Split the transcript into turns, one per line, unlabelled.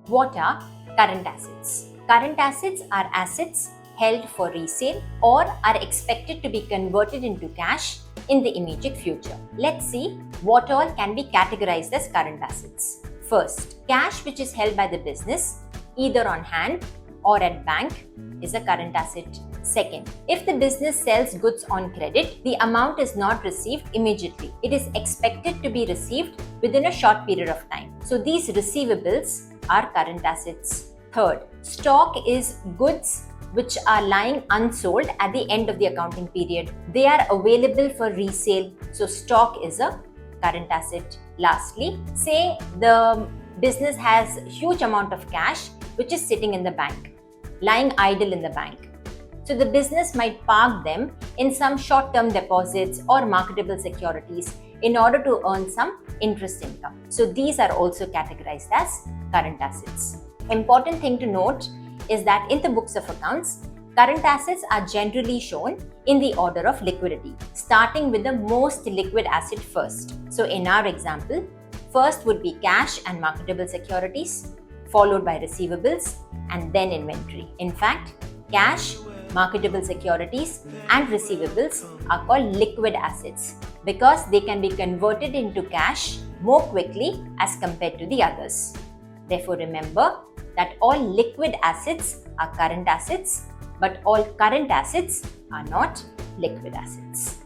What are current assets? Current assets are assets held for resale or are expected to be converted into cash in the immediate future. Let's see what all can be categorized as current assets. First, cash which is held by the business either on hand or at bank is a current asset. Second, if the business sells goods on credit, the amount is not received immediately. It is expected to be received within a short period of time. So these receivables are current assets. Third, stock is goods which are lying unsold at the end of the accounting period. They are available for resale. So stock is a current asset. Lastly, say the business has a huge amount of cash which is sitting in the bank, lying idle in the bank. So the business might park them in some short-term deposits or marketable securities in order to earn some interest income. So these are also categorized as current assets. Important thing to note is that in the books of accounts, current assets are generally shown in the order of liquidity, starting with the most liquid asset first. So in our example, first would be cash and marketable securities, followed by receivables and then inventory. In fact, cash, marketable securities and receivables are called liquid assets because they can be converted into cash more quickly as compared to the others. Therefore, remember that all liquid assets are current assets, but all current assets are not liquid assets.